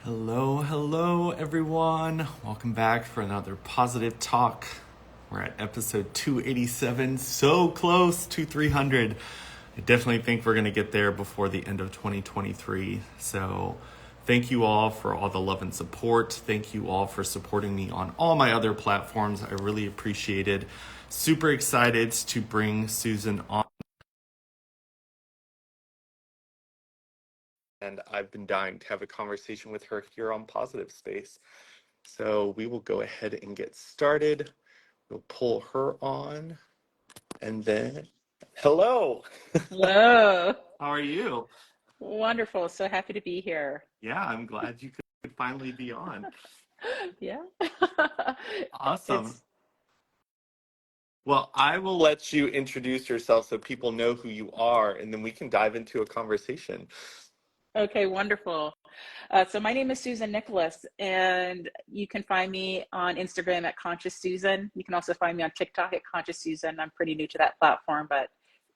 Hello, everyone. Welcome back for another positive talk. We're at episode 287, so close to 300. I definitely think we're going to get there before the end of 2023. So, thank you all for all the love and support. Thank you all for supporting me on all my other platforms. I really appreciate it. Super excited to bring Susan on. And I've been dying to have a conversation with her here on Positive Space. So we will go ahead and get started. We'll pull her on and then, hello. Hello. How are you? Wonderful. So happy to be here. Yeah, I'm glad you could finally be on. Yeah. Awesome. It's Well, I will let you introduce yourself so people know who you are, and then we can dive into a conversation. okay, wonderful. So my name is Susan Nicholas, and you can find me on Instagram at Conscious Susan. You can also find me on TikTok at Conscious Susan. I'm pretty new to that platform, but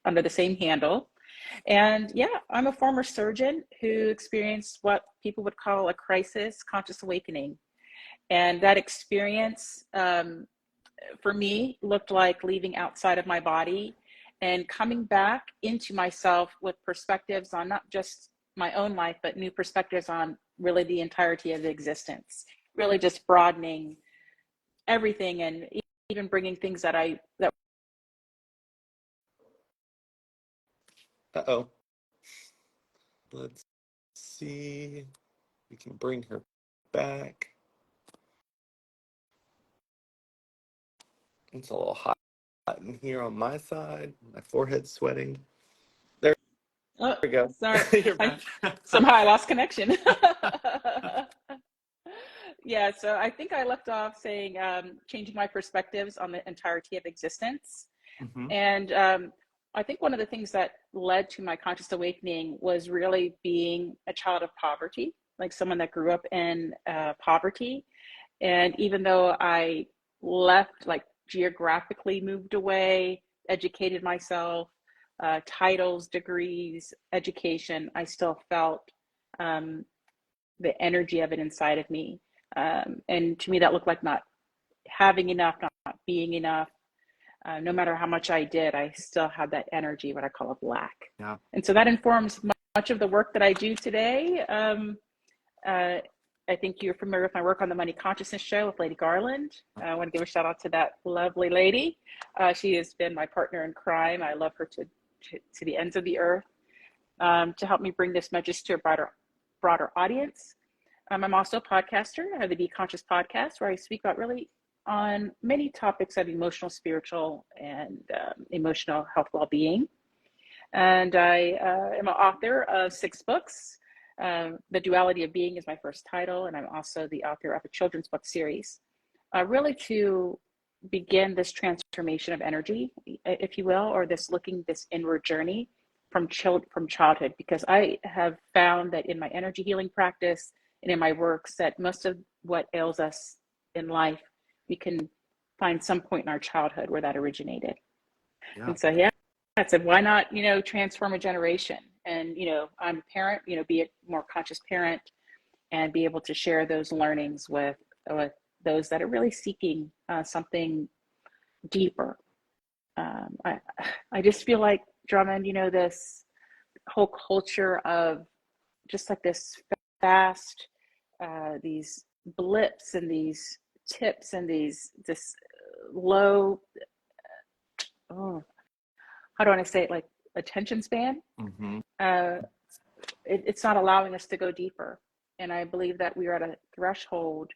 under the same handle. And yeah, I'm a former surgeon who experienced what people would call a crisis conscious awakening. And that experience for me looked like leaving outside of my body and coming back into myself with perspectives on not just my own life, but new perspectives on really the entirety of existence. Really just broadening everything and even bringing things that. Uh-oh. Let's see. We can bring her back. It's a little hot in here on my side. My forehead's sweating. There Oh, we go. sorry. You're I back. somehow I lost connection. Yeah, so I think I left off saying changing my perspectives on the entirety of existence. Hmm. And I think one of the things that led to my conscious awakening was really being a child of poverty, like someone that grew up in poverty. And even though I left, like geographically moved away, educated myself, titles, degrees, education, I still felt um, the energy of it inside of me. And to me, that looked like not having enough, not being enough. No matter how much I did, I still had that energy, what I call a lack. Yeah. And so that informs much of the work that I do today. Uh, I think you're familiar with my work on the Money Consciousness Show with Lady Garland. I want to give a shout out to that lovely lady. She has been my partner in crime. I love her to the ends of the earth to help me bring this message to a broader audience. I'm also a podcaster. I have the Be Conscious podcast where I speak about really on many topics of emotional, spiritual, and emotional health well-being. And I am an author of 6 books. The Duality of Being is my first title, and I'm also the author of a children's book series, really to begin this transformation of energy, if you will, or this inward journey from childhood. Because I have found that in my energy healing practice and in my works that most of what ails us in life, we can find some point in our childhood where that originated. Yeah. And so, yeah, I said, why not, transform a generation? And, I'm a parent, be a more conscious parent and be able to share those learnings with those that are really seeking something deeper. I just feel like, Drummond, this whole culture of just like this fast, these blips and these tips and this low, oh, how do I say it, like attention span. Hmm. uh, it's not allowing us to go deeper. And I believe that we are at a threshold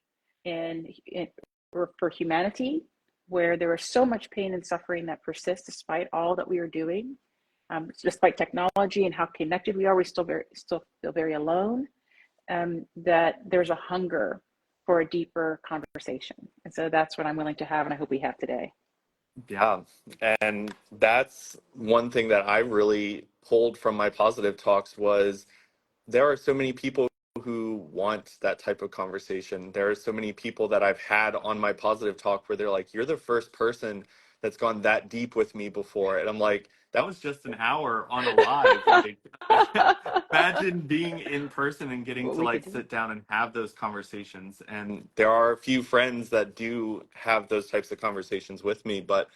for humanity where there is so much pain and suffering that persists despite all that we are doing. Despite technology and how connected we are, we still feel very alone. That there's a hunger for a deeper conversation, and so that's what I'm willing to have, and I hope we have today. Yeah. And that's one thing that I really pulled from my positive talks was there are so many people who want that type of conversation. There are so many people that I've had on my positive talk where they're like, you're the first person that's gone that deep with me before. And I'm like, that was just an hour on a live. Like, imagine being in person and getting What to we like could do. sit down and have those conversations. And there are a few friends that do have those types of conversations with me, but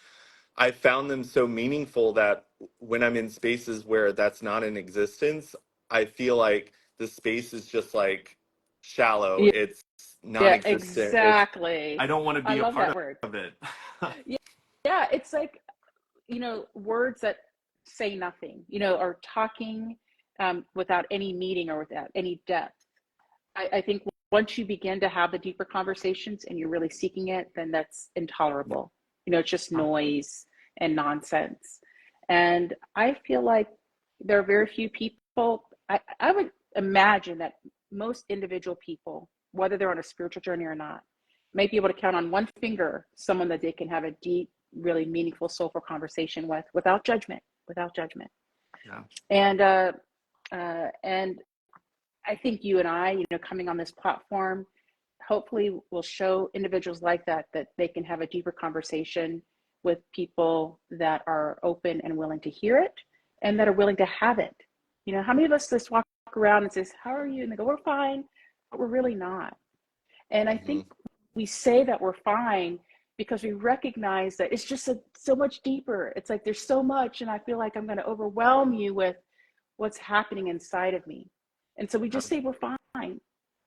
I found them so meaningful that when I'm in spaces where that's not in existence, I feel like the space is just like shallow. Yeah, It's yeah, non-existent. It's I exactly. don't want to I be a love part that word. of it. Yeah, yeah, it's like, words that say nothing, or talking without any meaning or without any depth. I think once you begin to have the deeper conversations and you're really seeking it, then that's intolerable. It's just noise and nonsense. And I feel like there are very few people, I would imagine that most individual people, whether they're on a spiritual journey or not, may be able to count on one finger someone that they can have a deep, really meaningful, soulful conversation with without judgment, without judgment. Yeah. And I think you and I, coming on this platform, hopefully will show individuals like that they can have a deeper conversation with people that are open and willing to hear it and that are willing to have it. How many of us just walk around and says, "How are you?" And they go, "We're fine," but we're really not. And I Hmm. think we say that we're fine because we recognize that it's just so much deeper. It's like there's so much, and I feel like I'm going to overwhelm you with what's happening inside of me. And so we just say we're fine.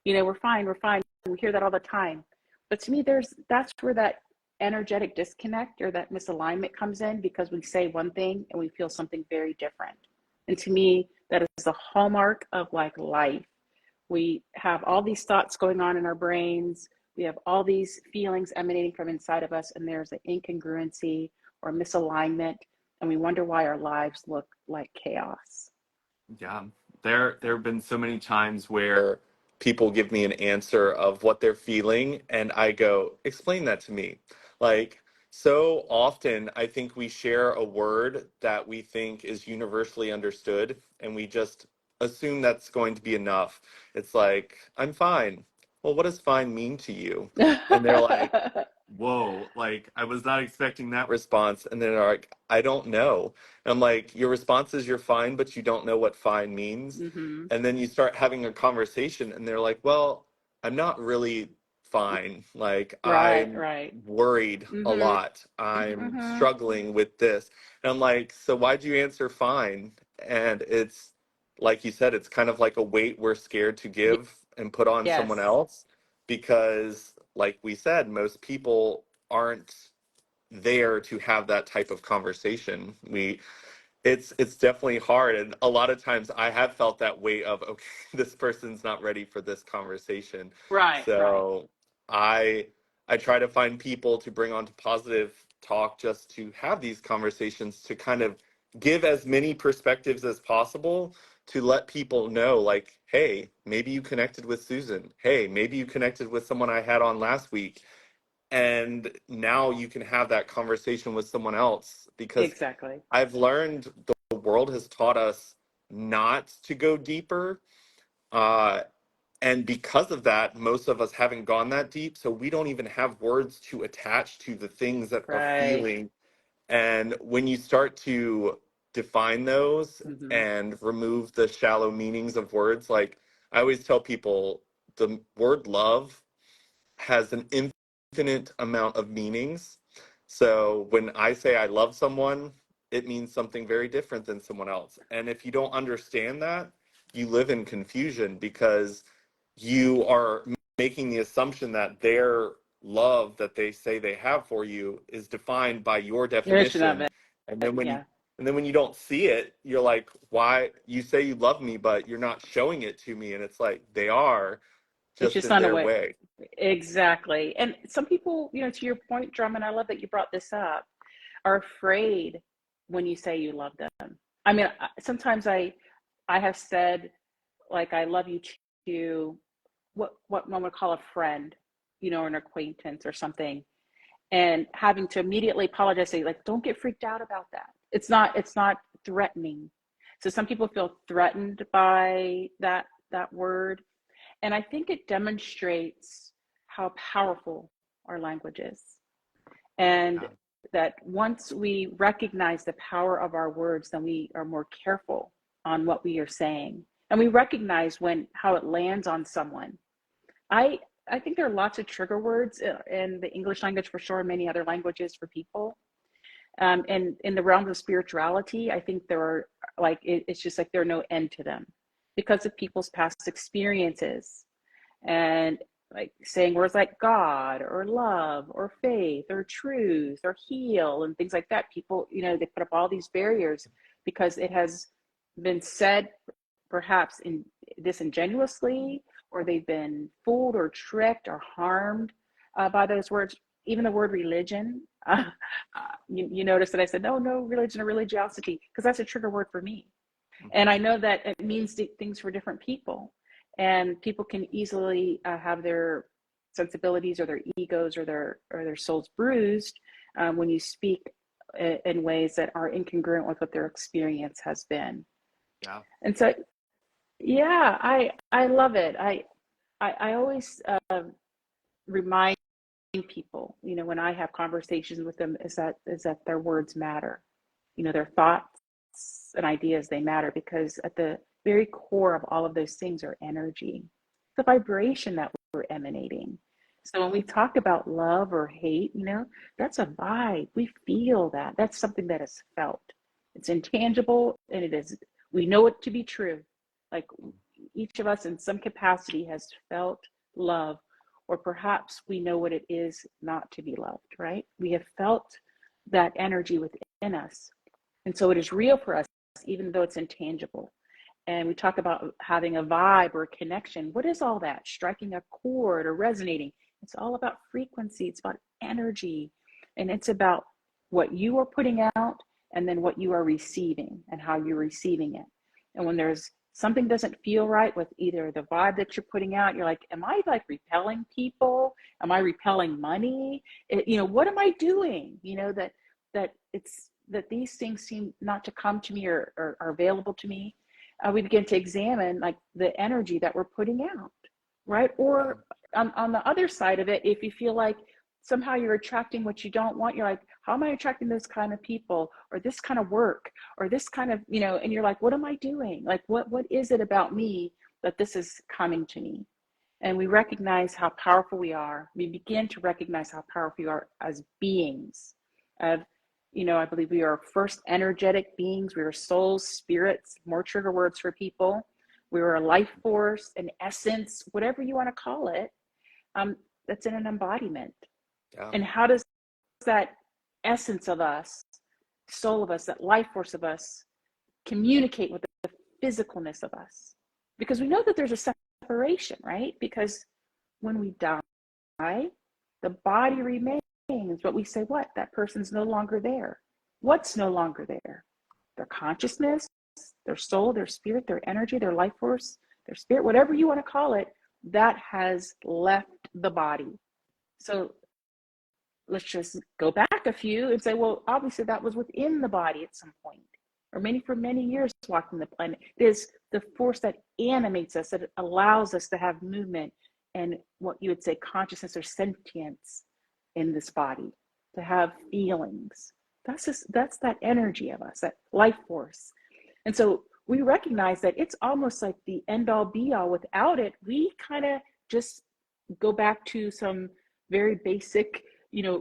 We're fine, we're fine. We hear that all the time. But to me, that's where that energetic disconnect or that misalignment comes in, because we say one thing and we feel something very different. And to me, that is the hallmark of like life. We have all these thoughts going on in our brains. We have all these feelings emanating from inside of us, and there's an incongruency or misalignment, and we wonder why our lives look like chaos. Yeah, there have been so many times where people give me an answer of what they're feeling, and I go, explain that to me. Like, so often, I think we share a word that we think is universally understood, and we just assume that's going to be enough. It's like, I'm fine. Well, what does fine mean to you? And they're like, whoa, like I was not expecting that response. And then they're like, I don't know. And I'm like, your response is you're fine, but you don't know what fine means. Mm-hmm. And then you start having a conversation and they're like, well, I'm not really fine. Like Right, I'm right. worried a Mm-hmm. lot. I'm Mm-hmm. struggling with this. And I'm like, so why'd you answer fine? And it's like you said, it's kind of like a weight we're scared to give and put on someone Yes. else because like we said, most people aren't there to have that type of conversation. It's definitely hard, and a lot of times I have felt that weight of, okay, this person's not ready for this conversation. Right, right. So I I try to find people to bring onto positive talk just to have these conversations to kind of give as many perspectives as possible to let people know like, hey, maybe you connected with Susan. Hey, maybe you connected with someone I had on last week and now you can have that conversation with someone else because Exactly. I've learned the world has taught us not to go deeper. Uh, and because of that, most of us haven't gone that deep. So we don't even have words to attach to the things that are Right. feeling. And when you start to define those Mm-hmm. and remove the shallow meanings of words, like I always tell people, the word love has an infinite amount of meanings. So when I say I love someone, it means something very different than someone else. And if you don't understand that, you live in confusion because you are making the assumption that their love that they say they have for you is defined by your Version of definition. it. And then when you Yeah. and then when you don't see it, you're like, why you say you love me, but you're not showing it to me. And it's like they are It's just just in not a their way. way. Exactly. And some people, to your point, Drummond, I love that you brought this up, are afraid when you say you love them. I mean, sometimes I have said like I love you to what one would call a friend, or an acquaintance or something, and having to immediately apologize, say like, don't get freaked out about that. It's not threatening. So some people feel threatened by that word, and I think it demonstrates how powerful our language is. And Yeah. that once we recognize the power of our words, then we are more careful on what we are saying. And we recognize how it lands on someone. I think there are lots of trigger words in the English language for sure, and many other languages for people. And in the realms of spirituality, I think there are it's just like there are no end to them because of people's past experiences. And like saying words like God or love or faith or truth or heal and things like that. People, they put up all these barriers because it has been said perhaps disingenuously, or they've been fooled or tricked or harmed by those words. Even the word religion, you notice that I said, no, religion or religiosity, because that's a trigger word for me. And I know that it means things for different people. And people can easily have their sensibilities or their egos or their souls bruised when you speak in ways that are incongruent with what their experience has been. Yeah. And so, yeah, I love it. I always remind people, when I have conversations with them, is that their words matter. Their thoughts and ideas, they matter, because at the very core of all of those things are energy, the vibration that we're emanating. So when we talk about love or hate, that's a vibe. We feel that. That's something that is felt. It's intangible, and we know it to be true. Like each of us in some capacity has felt love, or perhaps we know what it is not to be loved, right? We have felt that energy within us. And so it is real for us, even though it's intangible. And we talk about having a vibe or a connection. What is all that? Striking a chord or resonating. It's all about frequency. It's about energy. And it's about what you are putting out and then what you are receiving and how you're receiving it. And when there's something doesn't feel right with either the vibe that you're putting out, you're like, am I like repelling people? Am I repelling money? What am I doing? That these things seem not to come to me or are available to me. We begin to examine like the energy that we're putting out, right? Or on the other side of it, if you feel like somehow you're attracting what you don't want, you're like, how am I attracting those kind of people or this kind of work or this kind of, and you're like, what am I doing? Like, what is it about me that this is coming to me? And we recognize how powerful we are. We begin to recognize how powerful we are as beings of, I believe we are first energetic beings. We are souls, spirits, more trigger words for people. We are a life force, an essence, whatever you want to call it, that's in an embodiment. Yeah. And how does that essence of us, soul of us, that life force of us communicate with the physicalness of us? Because we know that there's a separation, right? Because when we die, the body remains. But we say, what? That person's no longer there. What's no longer there? Their consciousness, their soul, their spirit, their energy, their life force, their spirit, whatever you want to call it, that has left the body. So let's just go back a few and say, well, obviously that was within the body at some point, or for many years walking the planet. It is the force that animates us, that allows us to have movement and what you would say consciousness or sentience in this body, to have feelings. That's that energy of us, that life force. And so we recognize that it's almost like the end all be all. Without it, we kind of just go back to some very basic,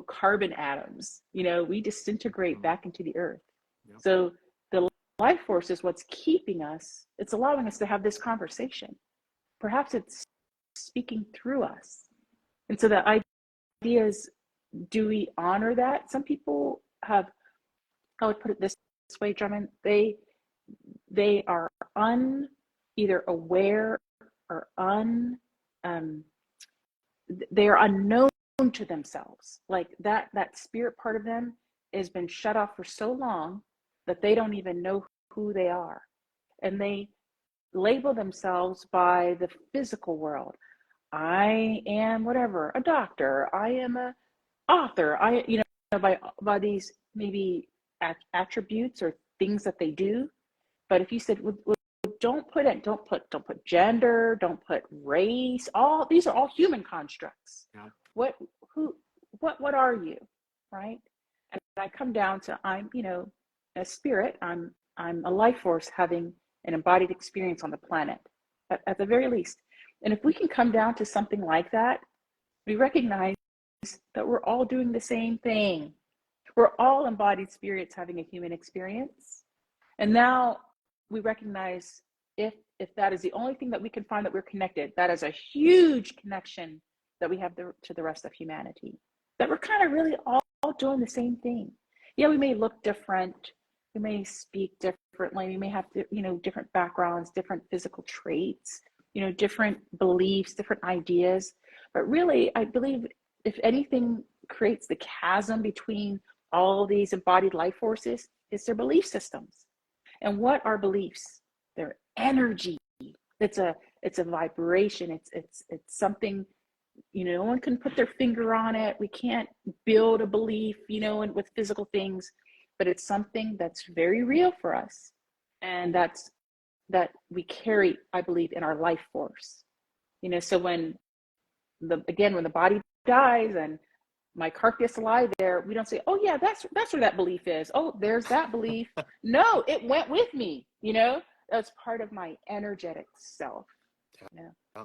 carbon atoms. We disintegrate back into the earth. Yep. So the life force is what's keeping us. It's allowing us to have this conversation. Perhaps it's speaking through us. And so the idea is, do we honor that? Some people have, I would put it this way, Drummond, they are either aware or they are unknown to themselves. Like that spirit part of them has been shut off for so long that they don't even know who they are. And they label themselves by the physical world. I am whatever, a doctor, I am a author, by these maybe attributes or things that they do. But if you said, well, don't put gender, don't put race, these are all human constructs. Yeah. What are you, right? And I come down to, I'm, a spirit, I'm a life force having an embodied experience on the planet at the very least. And if we can come down to something like that, we recognize that we're all doing the same thing. We're all embodied spirits having a human experience. And now we recognize, if that is the only thing that we can find that we're connected, that is a huge connection that we have to the rest of humanity. That we're kind of really all doing the same thing. Yeah, we may look different, we may speak differently, we may have different backgrounds, different physical traits, different beliefs, different ideas. But really, I believe if anything creates the chasm between all these embodied life forces, is their belief systems. And what are beliefs? They're energy. It's a vibration. It's something, no one can put their finger on it. We can't build a belief, and with physical things, but it's something that's very real for us. And that we carry, I believe, in our life force. So when the body dies and my carcass lie there, we don't say, oh yeah, that's where that belief is. Oh, there's that belief. No, it went with me, that's part of my energetic self. Yeah.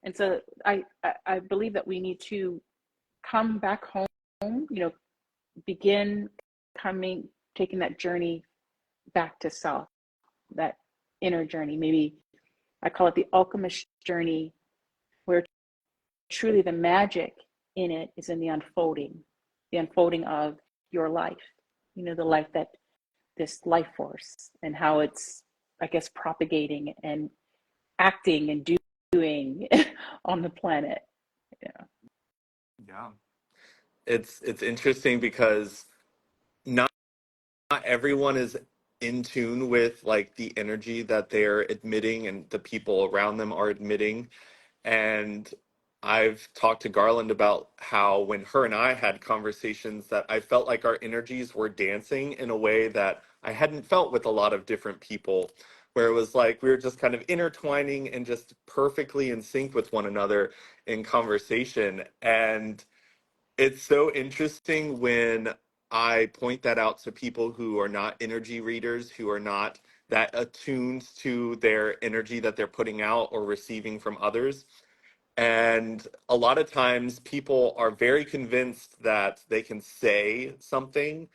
And so I believe that we need to come back home, begin taking that journey back to self, that inner journey. Maybe I call it the alchemist journey, where truly the magic in it is in the unfolding of your life, the life that this life force, and how it's, I guess, propagating and acting and doing on the planet. Yeah. It's interesting because not everyone is in tune with like the energy that they're admitting and the people around them are admitting. And I've talked to Garland about how when her and I had conversations that I felt like our energies were dancing in a way that I hadn't felt with a lot of different people, where it was like we were just kind of intertwining and just perfectly in sync with one another in conversation. And it's so interesting when I point that out to people who are not energy readers, who are not that attuned to their energy that they're putting out or receiving from others. And a lot of times people are very convinced that they can say something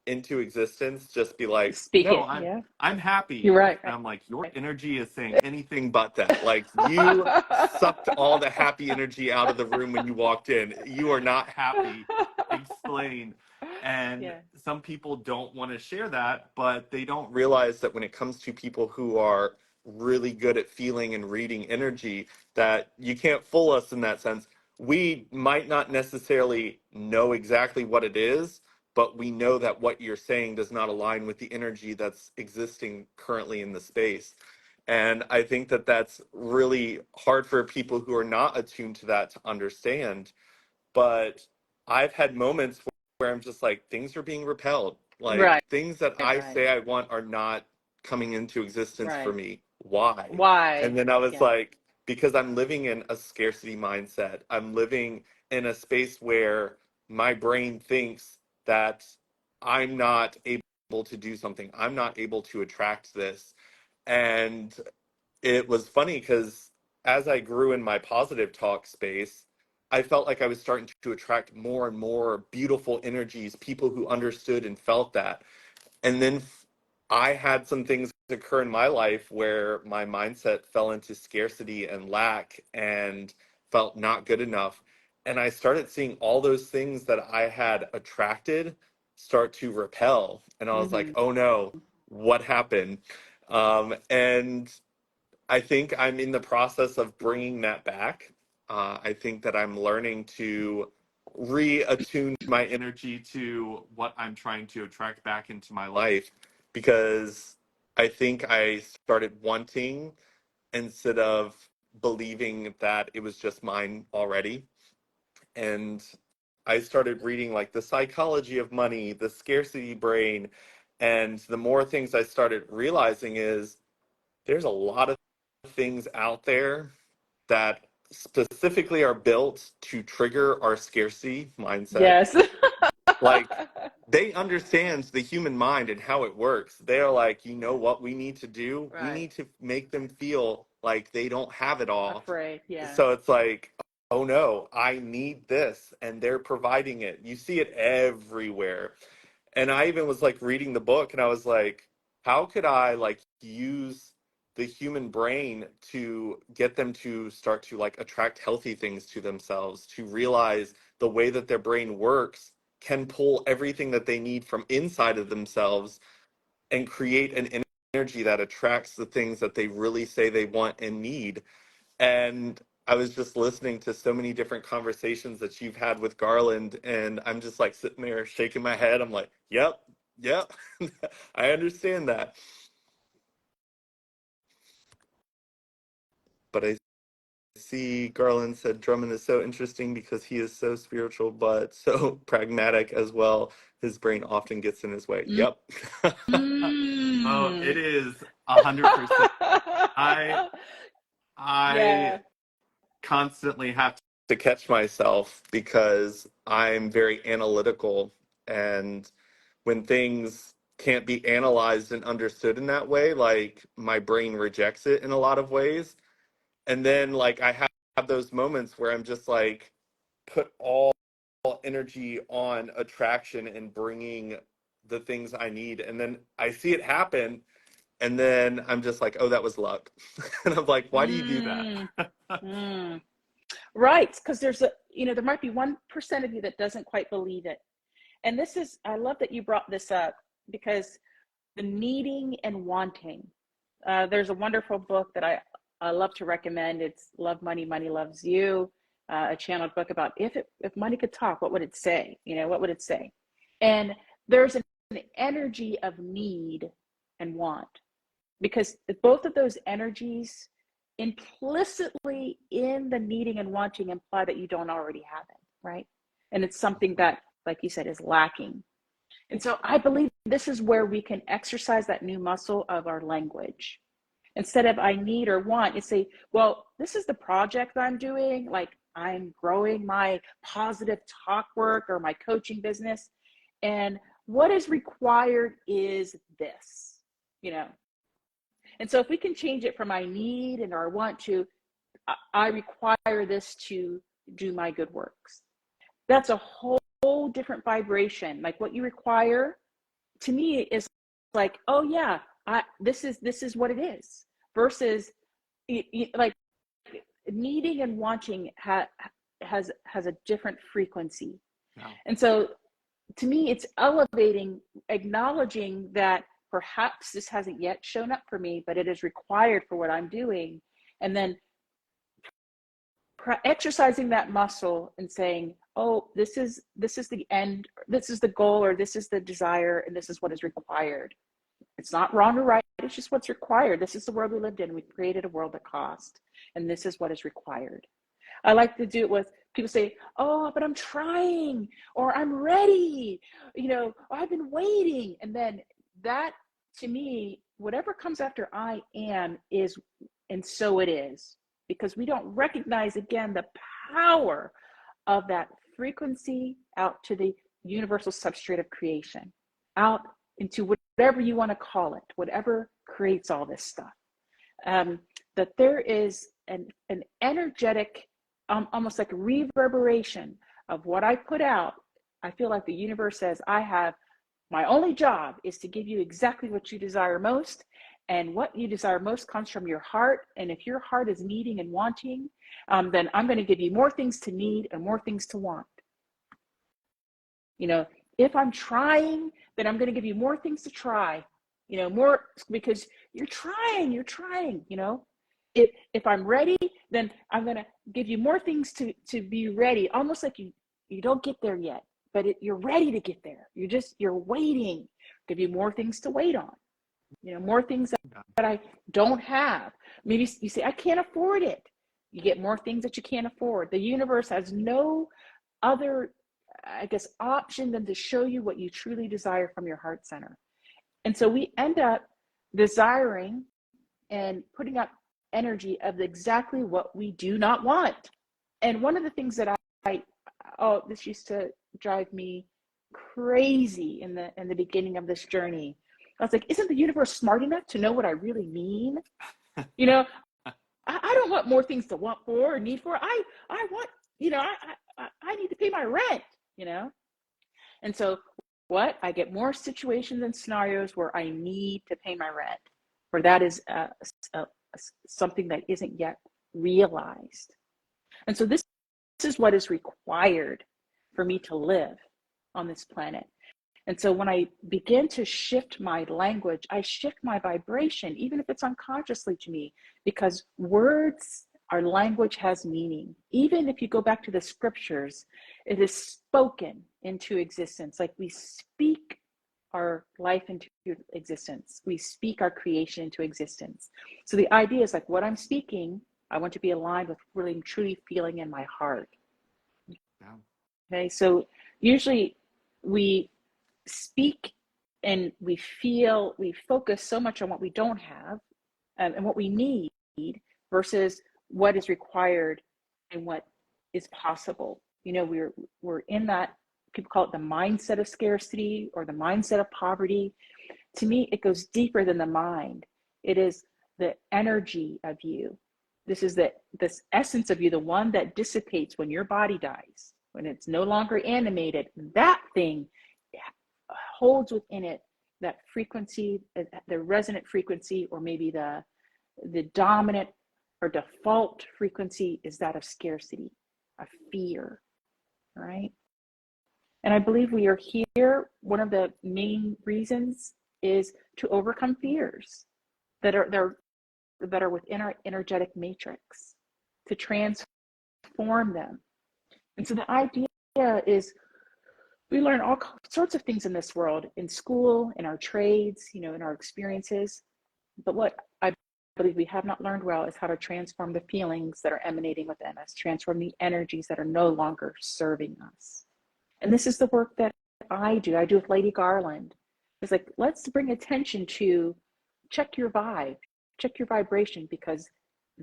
into existence, just be like, Speak no, it. I'm Yeah, I'm happy. you're right. And I'm like, your energy is saying anything but that. Like you sucked all the happy energy out of the room when you walked in. You are not happy. Explain. And Yeah. some people don't want to share that, but they don't realize that when it comes to people who are really good at feeling and reading energy, that you can't fool us in that sense. We might not necessarily know exactly what it is, but we know that what you're saying does not align with the energy that's existing currently in the space. And I think that that's really hard for people who are not attuned to that to understand. But I've had moments where I'm just like, things are being repelled. Like Right. things that I Right. say I want are not coming into existence for Right. me. Why? And Why? then I was Yeah. like, because I'm living in a scarcity mindset. I'm living in a space where my brain thinks that I'm not able to do something. I'm not able to attract this. And it was funny because as I grew in my positive talk space, I felt like I was starting to attract more and more beautiful energies, people who understood and felt that. And then I had some things occur in my life where my mindset fell into scarcity and lack and felt not good enough. And I started seeing all those things that I had attracted start to repel. And I was like, Mm-hmm. oh no, what happened? And I think I'm in the process of bringing that back. I think that I'm learning to reattune my energy to what I'm trying to attract back into my life, because I think I started wanting instead of believing that it was just mine already. And I started reading like the psychology of money, the scarcity brain, and the more things I started realizing is there's a lot of things out there that specifically are built to trigger our scarcity mindset. Yes. Like they understand the human mind and how it works. They're like, you know what we need to do? We Right. need to make them feel like they don't have it all. Afraid. Yeah. So it's like, oh no, I need this, and they're providing it. You see it everywhere. And I even was like reading the book, and I was like, how could I like use the human brain to get them to start to like attract healthy things to themselves, to realize the way that their brain works can pull everything that they need from inside of themselves and create an energy that attracts the things that they really say they want and need. And I was just listening to so many different conversations that you've had with Garland, and I'm just like sitting there shaking my head. I'm like, yep, yep, I understand that. But I see Garland said Drummond is so interesting because he is so spiritual but so pragmatic as well. His brain often gets in his way. Yep. Oh, it Mm. is 100%. I Yeah. I constantly have to catch myself because I'm very analytical, and when things can't be analyzed and understood in that way, like my brain rejects it in a lot of ways. And then like I have those moments where I'm just like put all energy on attraction and bringing the things I need, and then I see it happen, and then I'm just like, oh, that was luck. And I'm like, why do you do that? Mm. Mm. Right, because there's there might be 1% of you that doesn't quite believe it. And I love that you brought this up because the needing and wanting. There's a wonderful book that I love to recommend. It's Love Money, Money Loves You, a channeled book about if money could talk, what would it say? What would it say? And there's an energy of need and want, because both of those energies implicitly in the needing and wanting imply that you don't already have it, right? And it's something that, like you said, is lacking. And so I believe this is where we can exercise that new muscle of our language. Instead of I need or want, you say, well, this is the project I'm doing. Like I'm growing my positive talk work or my coaching business. And what is required is this, you know. And so if we can change it from I need and or want to, I require this to do my good works. That's a whole different vibration. Like what you require to me is like, oh yeah, this is what it is. Versus like needing and wanting has a different frequency. Yeah. And so to me, it's elevating, acknowledging that perhaps this hasn't yet shown up for me, but it is required for what I'm doing. And then exercising that muscle and saying, oh, this is the end, this is the goal, or this is the desire, and this is what is required. It's not wrong or right, it's just what's required. This is the world we lived in. We created a world at cost, and this is what is required. I like to do it with people say, oh, but I'm trying, or I'm ready, I've been waiting. And then that, to me, whatever comes after I am is, and so it is, because we don't recognize, again, the power of that frequency out to the universal substrate of creation, out into whatever you want to call it, whatever creates all this stuff. That there is an energetic, almost like a reverberation of what I put out. I feel like the universe says, my only job is to give you exactly what you desire most. And what you desire most comes from your heart. And if your heart is needing and wanting, then I'm going to give you more things to need and more things to want. If I'm trying, then I'm going to give you more things to try, more, because you're trying, If I'm ready, then I'm going to give you more things to be ready, almost like you don't get there yet, but you're ready to get there. You're waiting. Give you more things to wait on, more things that I don't have. Maybe you say, I can't afford it. You get more things that you can't afford. The universe has no other, I guess, option than to show you what you truly desire from your heart center. And so we end up desiring and putting up energy of exactly what we do not want. And one of the things that this used to drive me crazy in the beginning of this journey. I was like, isn't the universe smart enough to know what I really mean? You know, I don't want more things to want for or need for. I want, I need to pay my rent, you know? And so what? I get more situations and scenarios where I need to pay my rent, where that is something that isn't yet realized. And so this is what is required for me to live on this planet. And so when I begin to shift my language, I shift my vibration, even if it's unconsciously to me, because words, our language has meaning. Even if you go back to the scriptures, it is spoken into existence. Like we speak our life into existence. We speak our creation into existence. So the idea is like what I'm speaking, I want to be aligned with really truly feeling in my heart. Yeah. Okay, so usually we speak and we focus so much on what we don't have and what we need versus what is required and what is possible. You know, we're in that, people call it the mindset of scarcity or the mindset of poverty. To me, it goes deeper than the mind. It is the energy of you. This is this essence of you, the one that dissipates when your body dies, when it's no longer animated. That thing holds within it that frequency, the resonant frequency, or maybe the dominant or default frequency is that of scarcity, of fear, right? And I believe we are here. One of the main reasons is to overcome fears that are within our energetic matrix, to transform them. And so the idea is we learn all sorts of things in this world, in school, in our trades, in our experiences. But what I believe we have not learned well is how to transform the feelings that are emanating within us, transform the energies that are no longer serving us. And this is the work that I do with Lady Garland. It's like, let's bring attention to check your vibe, check your vibration, because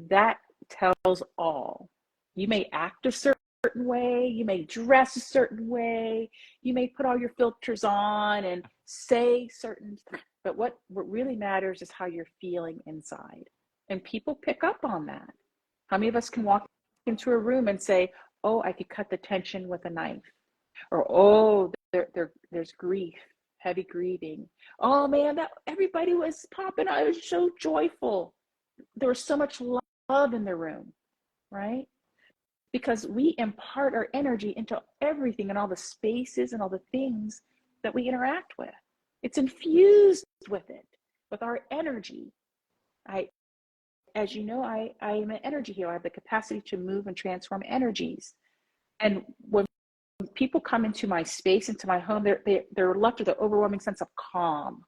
that tells all. You may act a certain way, you may dress a certain way, you may put all your filters on and say certain, but what really matters is how you're feeling inside. And people pick up on that. How many of us can walk into a room and say, oh, I could cut the tension with a knife? Or, oh, there's grief, heavy grieving. Oh man, that everybody was popping. I was so joyful. There was so much love in the room, right? Because we impart our energy into everything and all the spaces and all the things that we interact with. It's infused with it, with our energy. As you know, I am an energy healer. I have the capacity to move and transform energies. And when people come into my space, into my home, they're left with an overwhelming sense of calm.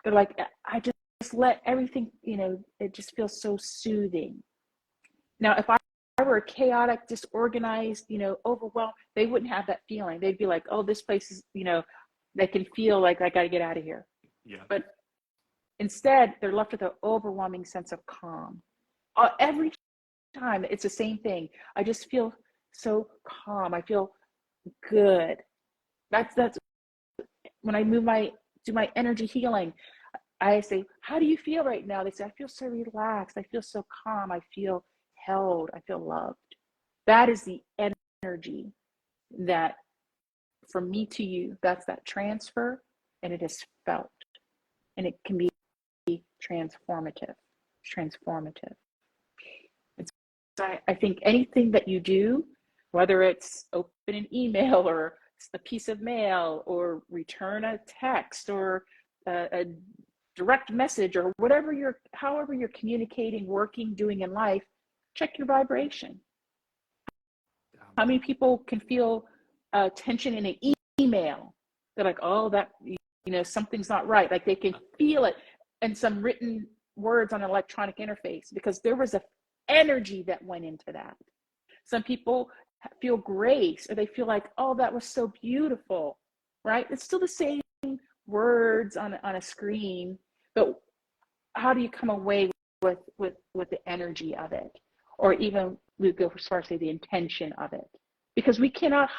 They're like, I just let everything, it just feels so soothing. Now, if I were a chaotic, disorganized, overwhelmed, they wouldn't have that feeling. They'd be like, oh, this place is, they can feel like I got to get out of here. Yeah. But instead, they're left with an overwhelming sense of calm. Every time, it's the same thing. I just feel so calm. I feel good. That's when I do my energy healing. I say, how do you feel right now? They say, I feel so relaxed. I feel so calm. I feel held. I feel loved. That is the energy that from me to you, that's that transfer, and it is felt, and it can be transformative. I think anything that you do, whether it's open an email or a piece of mail or return a text or a direct message or however you're communicating, working, doing in life, check your vibration. How many people can feel tension in an email? They're like, oh, that, something's not right. Like they can feel it in some written words on an electronic interface because there was an energy that went into that. Some people feel grace, or they feel like, oh, that was so beautiful, right? It's still the same words on a screen, but how do you come away with the energy of it? Or even we go as far as say the intention of it, because we cannot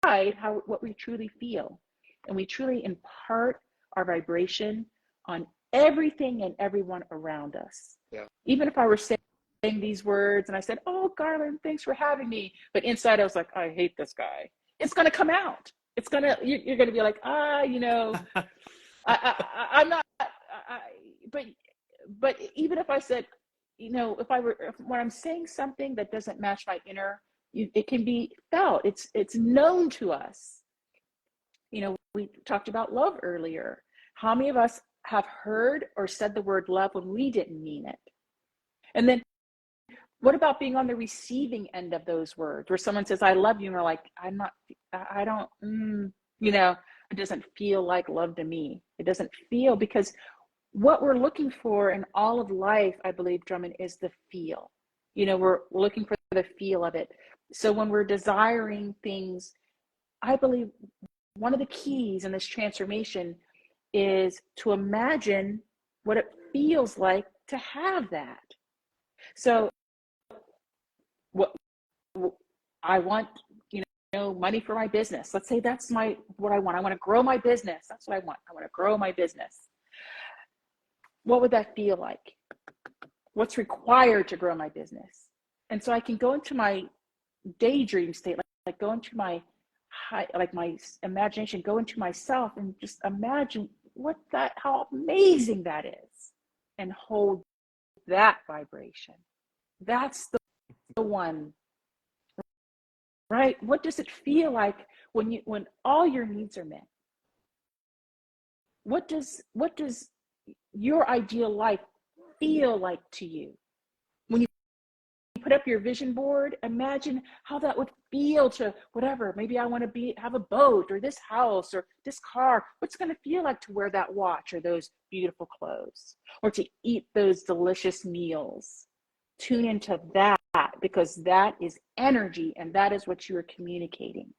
hide what we truly feel. and we truly impart our vibration on everything and everyone around us. Yeah. Even if I were saying these words and I said, "Oh, Garland, thanks for having me," but inside I was like, "I hate this guy," it's going to come out. It's going to, you're going to be like, I'm not, but even if I said, when I'm saying something that doesn't match my inner, it can be felt. It's known to us. We talked about love earlier. How many of us have heard or said the word love when we didn't mean it? And then what about being on the receiving end of those words where someone says, "I love you," and we're like, it doesn't feel like love to me. It doesn't feel, because what we're looking for in all of life, I believe, Drummond, is the feel. We're looking for the feel of it. So when we're desiring things, I believe one of the keys in this transformation is to imagine what it feels like to have that. So what I want, money for my business. Let's say that's what I want. I want to grow my business. That's what I want. I want to grow my business. What would that feel like? What's required to grow my business? And so I can go into my daydream state, like go into my imagination, go into myself and just imagine how amazing that is, and hold that vibration. That's the one, right? What does it feel like when all your needs are met? What does your ideal life feel like to you? When you put up your vision board, imagine how that would feel to whatever. Maybe I want to have a boat or this house or this car. What's it going to feel like to wear that watch or those beautiful clothes, or to eat those delicious meals? Tune into that, because that is energy, and that is what you are communicating.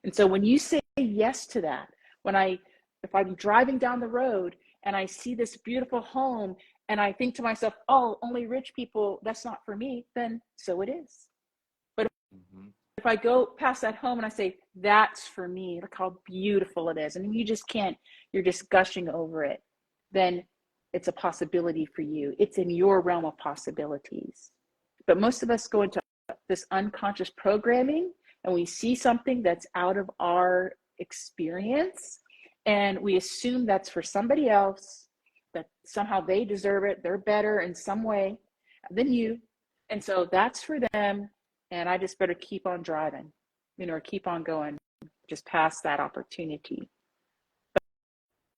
And so when you say yes to that, if I'm driving down the road and I see this beautiful home and I think to myself, "Oh, only rich people, that's not for me," then so it is. But if I go past that home and I say, "That's for me, look how beautiful it is," and you just can't, you're just gushing over it, then it's a possibility for you. It's in your realm of possibilities. But most of us go into this unconscious programming and we see something that's out of our experience and we assume that's for somebody else, that somehow they deserve it, they're better in some way than you, and so that's for them, and I just better keep on driving, or keep on going, just past that opportunity.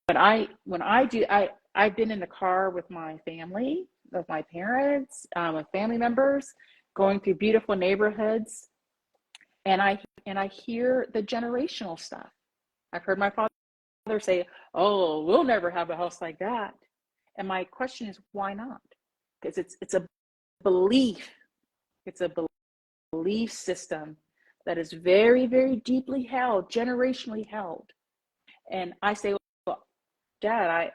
But I've been in the car with my family, with my parents, with family members, going through beautiful neighborhoods, and I hear the generational stuff. I've heard my father say, "Oh, we'll never have a house like that." And my question is, why not? Because it's a belief. It's a belief system that is very, very deeply held, generationally held. And I say, "Well, Dad,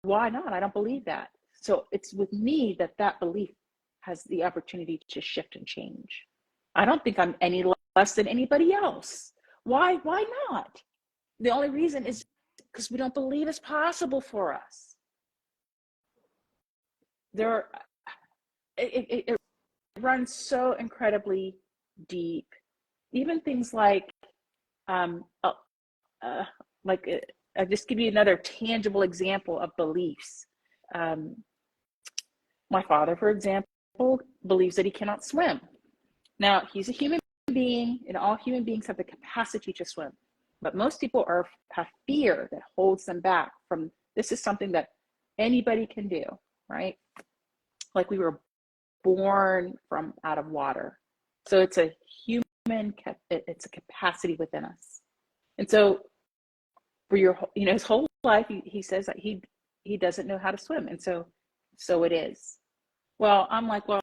why not? I don't believe that." So it's with me that belief has the opportunity to shift and change. I don't think I'm any less than anybody else. Why not? The only reason is because we don't believe it's possible for us. It runs so incredibly deep. Even things like, I'll just give you another tangible example of beliefs. My father, for example, believes that he cannot swim. Now, he's a human being, and all human beings have the capacity to swim. But most people have fear that holds them back from, this is something that anybody can do, right? Like we were born from out of water. So it's a it's a capacity within us. And so for his whole life, he says that he doesn't know how to swim. And so it is. Well, I'm like, well,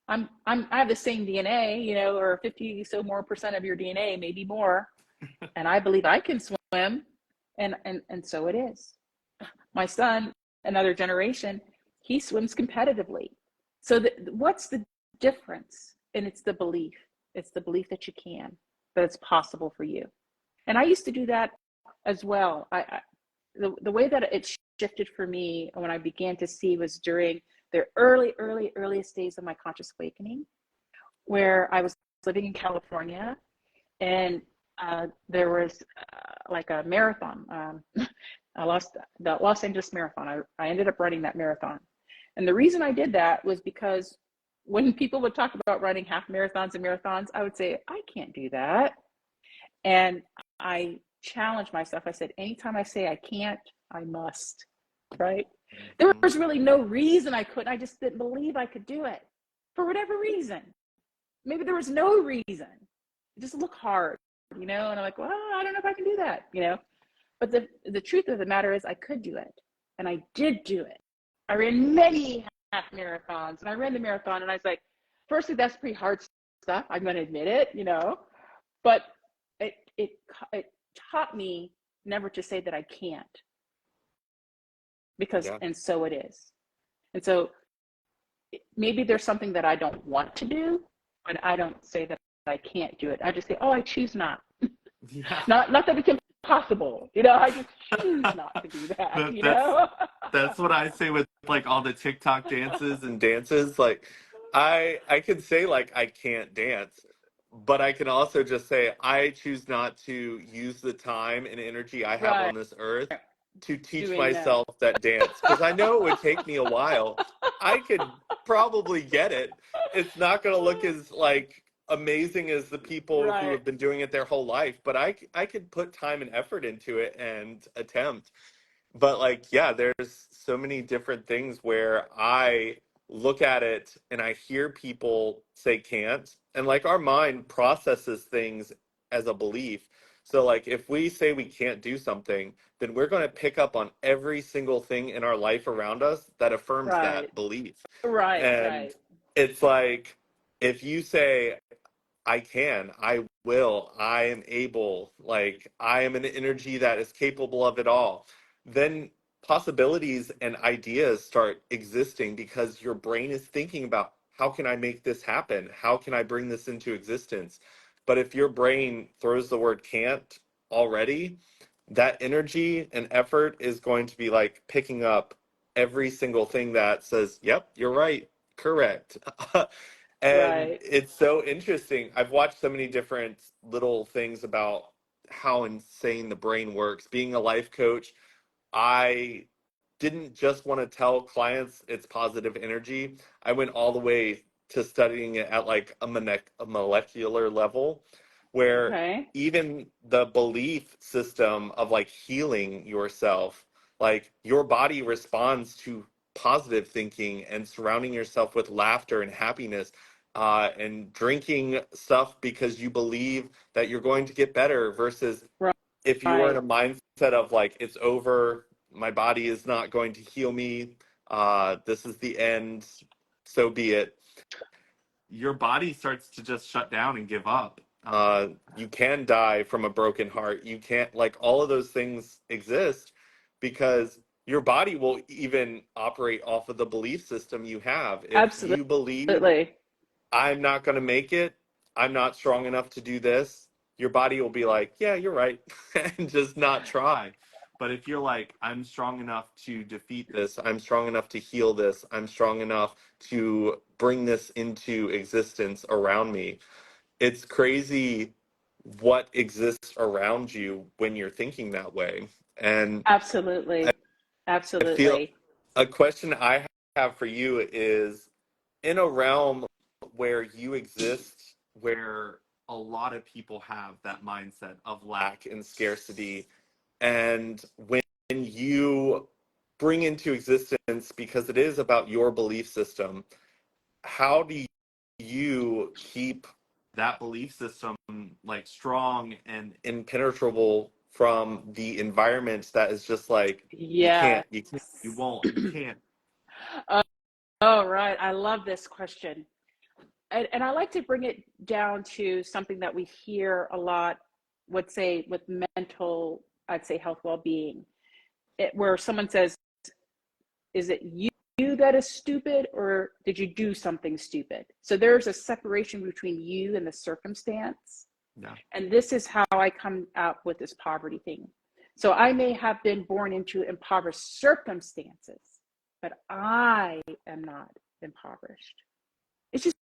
I have the same DNA, or 50 so more percent of your DNA, maybe more. And I believe I can swim. And so it is. My son, another generation, he swims competitively. So what's the difference? And it's the belief. It's the belief that you can, that it's possible for you. And I used to do that as well. The way that it shifted for me when I began to see was during the earliest days of my conscious awakening, where I was living in California, and there was like a marathon. I lost the Los Angeles Marathon. I ended up running that marathon. And the reason I did that was because when people would talk about running half marathons and marathons, I would say, I can't do that. And I challenged myself. I said, anytime I say I can't, I must, right? There was really no reason I couldn't. I just didn't believe I could do it for whatever reason. Maybe there was no reason. It just looked hard, you know? And I'm like, well, I don't know if I can do that, you know? But the truth of the matter is I could do it. And I did do it. I ran many half marathons, and I ran the marathon, and I was like, firstly, that's pretty hard stuff. I'm going to admit it, you know, but it taught me never to say that I can't, because, and so it is. And so maybe there's something that I don't want to do, but I don't say that I can't do it. I just say, oh, I choose not. Yeah. Not that it's impossible, you know, I just choose not to do that, you know? That's what I say with like all the TikTok dances. Like I can say like I can't dance, but I can also just say I choose not to use the time and energy I have on this earth to teach myself that dance, because I know it would take me a while. I could probably get it. It's not going to look as like amazing as the people who have been doing it their whole life, but I could put time and effort into it and attempt. But like, yeah, there's so many different things where I look at it and I hear people say can't, and like our mind processes things as a belief. So like if we say we can't do something, then we're going to pick up on every single thing in our life around us that affirms that belief. And it's like, if you say, I can, I will, I am able, like I am an energy that is capable of it all, then possibilities and ideas start existing because your brain is thinking about, how can I make this happen? How can I bring this into existence? But if your brain throws the word can't already, that energy and effort is going to be like picking up every single thing that says, yep, you're right, correct. And it's so interesting. I've watched so many different little things about how insane the brain works. Being a life coach, I didn't just want to tell clients it's positive energy. I went all the way to studying it at like a molecular level, where even the belief system of like healing yourself, like your body responds to positive thinking and surrounding yourself with laughter and happiness, and drinking stuff because you believe that you're going to get better, versus if you are in a mindset of like, it's over, my body is not going to heal me, this is the end, so be it, your body starts to just shut down and give up. You can die from a broken heart. You can't, like, all of those things exist because your body will even operate off of the belief system you have. If you believe, I'm not going to make it, I'm not strong enough to do this, your body will be like, yeah, you're right, and just not try. But if you're like, I'm strong enough to defeat this, I'm strong enough to heal this, I'm strong enough to bring this into existence around me, it's crazy what exists around you when you're thinking that way. And I feel a question I have for you is, in a realm where you exist, where a lot of people have that mindset of lack and scarcity, and when you bring into existence, because it is about your belief system, how do you keep that belief system like strong and impenetrable from the environment that is just like, you can't, you won't, you can't? Oh, right. I love this question. And I like to bring it down to something that we hear a lot, let's say with mental, I'd say health, well-being, where someone says, is it you that is stupid, or did you do something stupid? So there's a separation between you and the circumstance. Yeah. And this is how I come out with this poverty thing. So I may have been born into impoverished circumstances, but I am not impoverished. It's just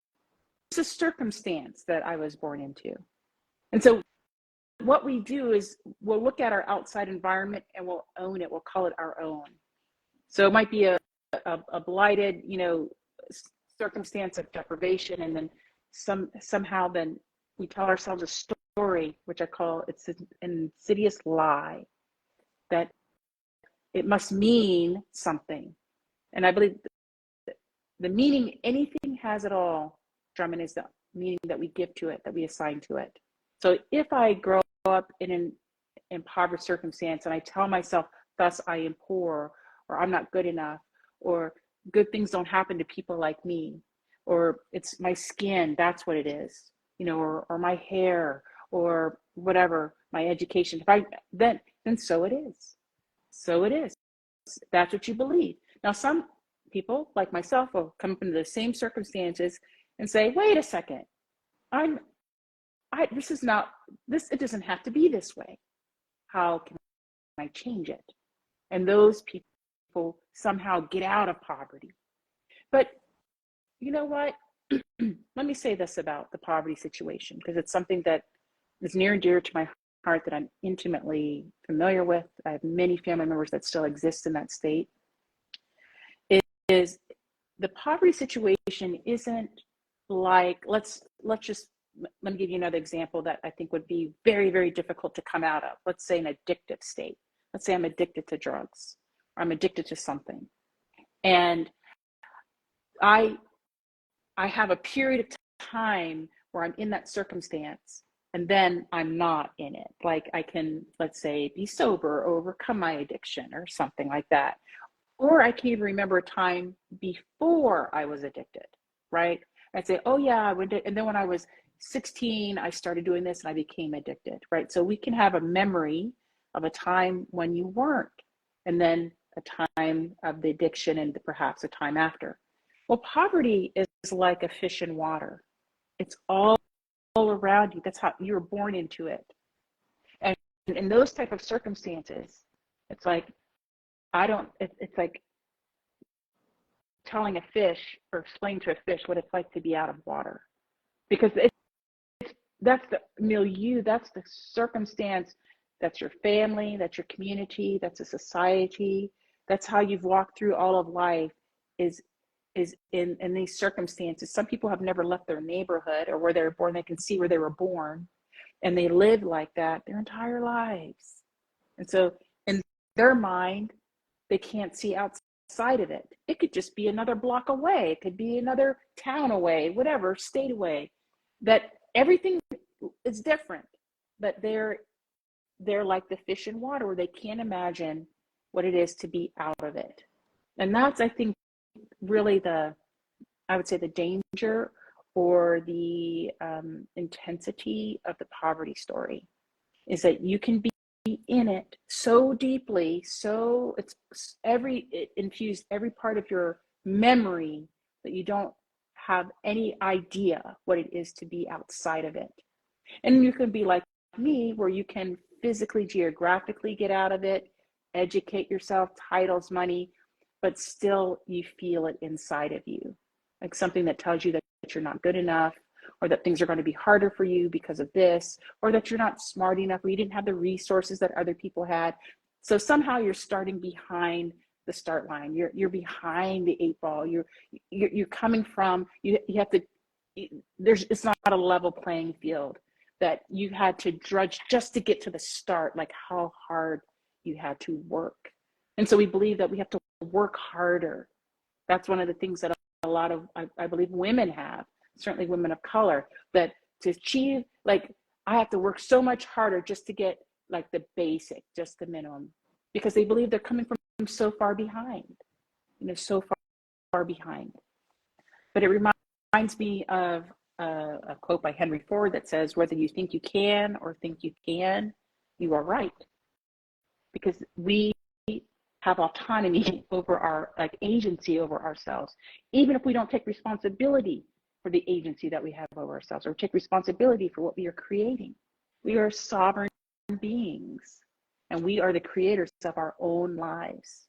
a circumstance that I was born into. And so what we do is we'll look at our outside environment and we'll own it. We'll call it our own. So it might be a blighted, circumstance of deprivation, and then somehow then we tell ourselves a story, which I call it's an insidious lie, that it must mean something. And I believe the meaning anything has at all, Drummond, is the meaning that we give to it, that we assign to it. So if I grow up in an impoverished circumstance and I tell myself, thus I am poor, or I'm not good enough, or good things don't happen to people like me, or it's my skin, that's what it is, or my hair, or whatever, my education, then so it is. So it is. That's what you believe. Now, some people like myself will come up into the same circumstances and say, wait a second, it doesn't have to be this way. How can I change it? And those people somehow get out of poverty. But you know what? Let me say this about the poverty situation, because it's something that is near and dear to my heart, that I'm intimately familiar with. I have many family members that still exist in that state. It is the poverty situation isn't like, let me give you another example that I think would be very, very difficult to come out of. Let's say an addictive state. Let's say I'm addicted to drugs, or I'm addicted to something. And I have a period of time where I'm in that circumstance, and then I'm not in it. Like I can, let's say, be sober or overcome my addiction or something like that. Or I can even remember a time before I was addicted, right? I'd say, oh yeah, and then when I was 16, I started doing this and I became addicted, right? So we can have a memory of a time when you weren't, and then a time of the addiction, and perhaps a time after. Well, poverty is like a fish in water. It's all around you. That's how you were born into it. And in those type of circumstances, it's like, it's like telling a fish or explaining to a fish what it's like to be out of water. Because that's the milieu, that's the circumstance, that's your family, that's your community, that's a society, that's how you've walked through all of life, is in these circumstances. Some people have never left their neighborhood or where they were born. They can see where they were born, and they live like that their entire lives. And so in their mind, they can't see outside of it. It could just be another block away. It could be another town away, whatever, state away. That everything is different, but they're like the fish in water, where they can't imagine what it is to be out of it. And that's, I think, really I would say the danger or the intensity of the poverty story, is that you can be in it so deeply, so it infused every part of your memory, that you don't have any idea what it is to be outside of it. And you can be like me, where you can physically, geographically get out of it, educate yourself, titles, money, but still you feel it inside of you, like something that tells you that you're not good enough, or that things are going to be harder for you because of this, or that you're not smart enough, or you didn't have the resources that other people had. So somehow you're starting behind the start line. You're behind the 8 ball. You're coming from, you have to, it's not a level playing field, that you had to drudge just to get to the start, like how hard you had to work. And so we believe that we have to work harder. That's one of the things that a lot of, I believe, women have, certainly women of color, that to achieve, like, I have to work so much harder just to get like the basic, just the minimum, because they believe they're coming from so far behind, so far behind. But it reminds me of a quote by Henry Ford that says, whether you think you can or think you can, you are right. Because we have autonomy over our, like, agency over ourselves, even if we don't take responsibility for the agency that we have over ourselves, or take responsibility for what we are creating. We are sovereign beings. and we are the creators of our own lives.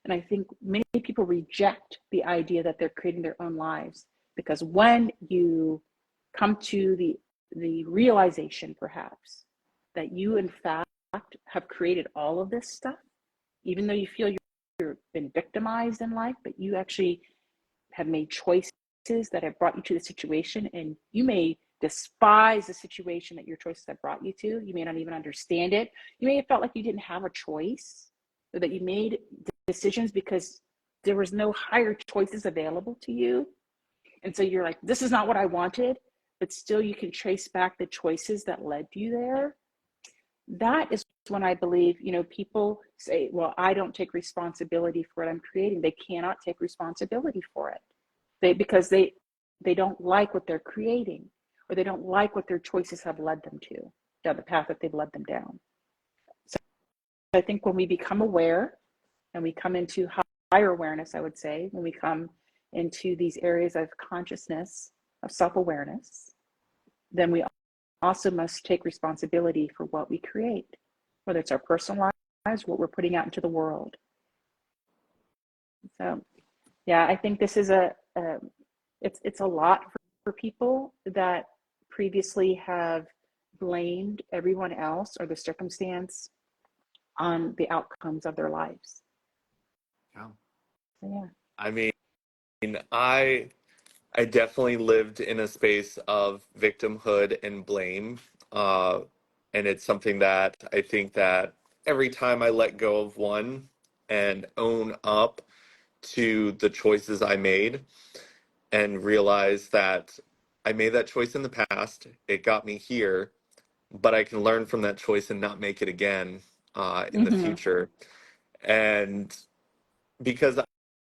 And I think many people reject the idea that they're creating their own lives, because when you come to the realization, perhaps, that you in fact have created all of this stuff, even though you feel you've been victimized in life, but you actually have made choices that have brought you to the situation, and you may despise the situation that your choices have brought you to. You may not even understand it. You may have felt like you didn't have a choice, or that you made decisions because there was no higher choices available to you. And so you're like, this is not what I wanted, but still you can trace back the choices that led you there. That is when I believe, people say, well, I don't take responsibility for what I'm creating. They cannot take responsibility for it. Because they don't like what they're creating, or they don't like what their choices have led them to, down the path that they've led them down. So I think when we become aware and we come into higher awareness, I would say, when we come into these areas of consciousness, of self-awareness, then we also must take responsibility for what we create, whether it's our personal lives, what we're putting out into the world. So, yeah, I think this is it's a lot for people that previously have blamed everyone else or the circumstance on the outcomes of their lives. Yeah. So, yeah. I mean, I definitely lived in a space of victimhood and blame. And it's something that I think that every time I let go of one and own up to the choices I made and realize that I made that choice in the past, it got me here, but I can learn from that choice and not make it again in the Mm-hmm. future. And because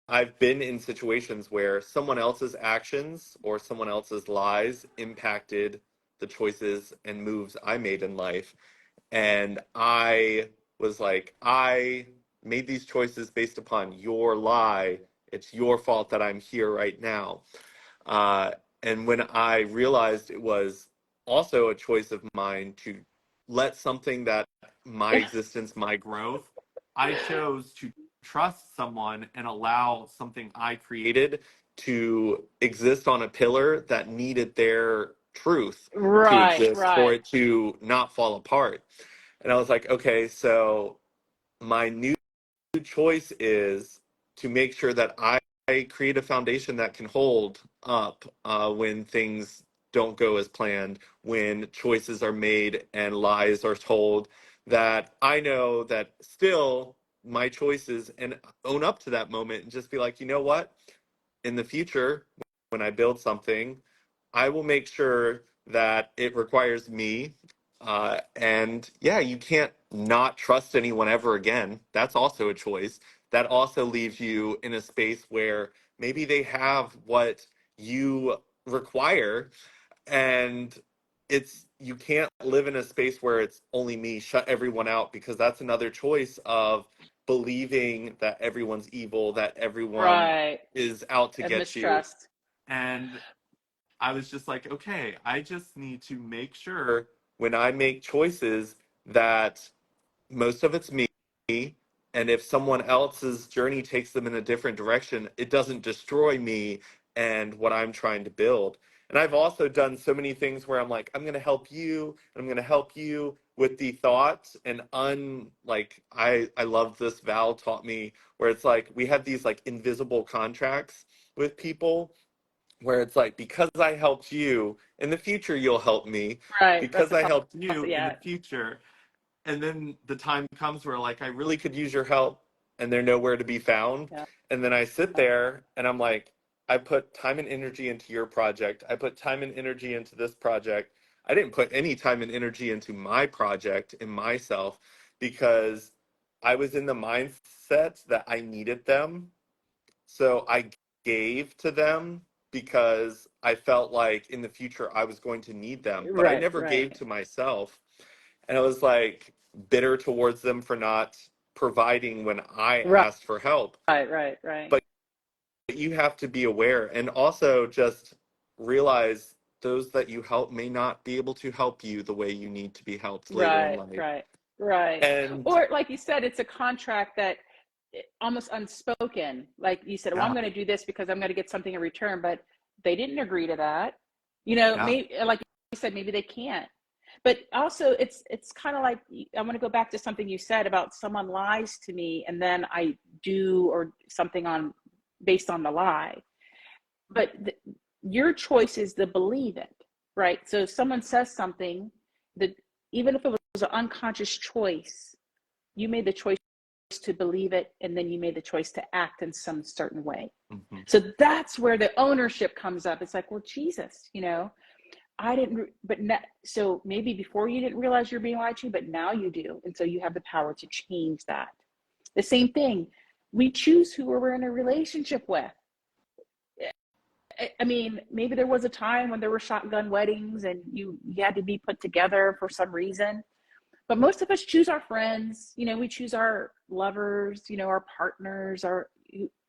I've been in situations where someone else's actions or someone else's lies impacted the choices and moves I made in life. And I was like, I made these choices based upon your lie. It's your fault that I'm here right now. Uh, and when I realized it was also a choice of mine to let something that my existence, my growth, I chose to trust someone and allow something I created to exist on a pillar that needed their truth to Right, exist for right. it to not fall apart. And I was like, okay, so my new choice is to make sure that I create a foundation that can hold up when things don't go as planned, when choices are made and lies are told, that I know that still my choices, and own up to that moment and just be like, you know what? In the future, when I build something, I will make sure that it requires me. And yeah, you can't not trust anyone ever again. That's also a choice. That also leaves you in a space where maybe they have what you require, and you can't live in a space where it's only me, shut everyone out, because that's another choice of believing that everyone's evil, that everyone Right. is out to Of get you. mistrust. And I was just like, okay, I just need to make sure when I make choices that most of it's me. And if someone else's journey takes them in a different direction, it doesn't destroy me and what I'm trying to build. And I've also done so many things where I'm like, I'm going to help you, and I'm going to help you with the thoughts, and I love this. Val taught me where it's like we have these like invisible contracts with people where it's like, because I helped you in the future, you'll help me. Right. That's Because a I helped you in the yeah. future, and then the time comes where like I really could use your help and they're nowhere to be found. Yeah. And then I sit there and I'm like, I put time and energy into your project. I put time and energy into this project. I didn't put any time and energy into my project and myself, because I was in the mindset that I needed them. So I gave to them because I felt like in the future I was going to need them, but I Right, never gave right. to myself. And I was like bitter towards them for not providing when I Right, asked for help. right, right. But you have to be aware and also just realize those that you help may not be able to help you the way you need to be helped later in Right, life. right. Right. And Or like you said, it's a contract that almost unspoken. Like you said, well, I'm Yeah. going to do this because I'm going to get something in return, but they didn't agree to that. You know, Yeah. maybe like you said, maybe they can't. But also it's kind of like, I want to go back to something you said about someone lies to me and then I do or something on based on the lie. But your choice is to believe it, right? So if someone says something that even if it was an unconscious choice, you made the choice to believe it, and then you made the choice to act in some certain way. Mhm. So that's where the ownership comes up. It's like, well, Jesus, you know, I didn't, but so maybe before you didn't realize you're being lied to, but now you do. And so you have the power to change that. The same thing, we choose who we're in a relationship with. I mean, maybe there was a time when there were shotgun weddings and you had to be put together for some reason. But most of us choose our friends, you know, we choose our lovers, you know, our partners,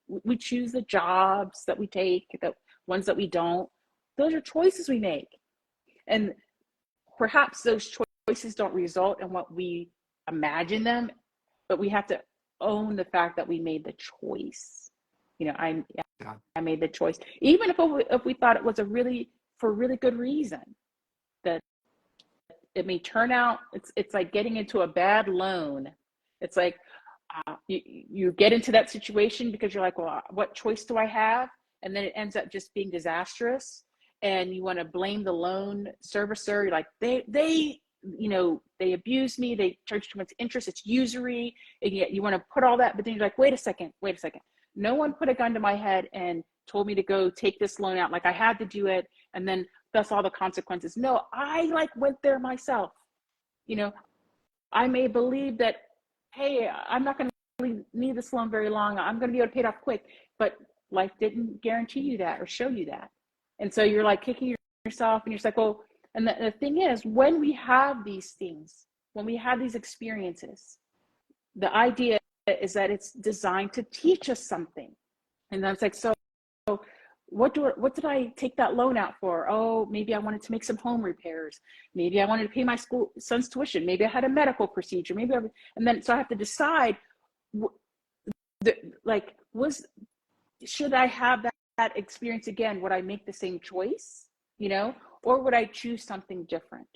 we choose the jobs that we take, the ones that we don't. Those are choices we make. And perhaps those choices don't result in what we imagine them, but we have to own the fact that we made the choice. You know, I made the choice, even if we thought it was for a really good reason. That it may turn out it's like getting into a bad loan. It's like you get into that situation because you're like, well, what choice do I have? And then it ends up just being disastrous. And you want to blame the loan servicer. You're like, they you know, they abused me. They charged too much interest. It's usury. And yet you want to put all that, but then you're like, wait a second. No one put a gun to my head and told me to go take this loan out. Like I had to do it. And then that's all the consequences. No, I like went there myself. You know, I may believe that, hey, I'm not going to need this loan very long. I'm going to be able to pay it off quick. But life didn't guarantee you that or show you that. And so you're like kicking yourself and you're like, oh, and the thing is, when we have these things, when we have these experiences, the idea is that it's designed to teach us something. And then it's like, so what did I take that loan out for? Oh, maybe I wanted to make some home repairs. Maybe I wanted to pay my son's tuition. Maybe I had a medical procedure. And then so I have to decide, should I have that experience again? Would I make the same choice, you know, or would I choose something different?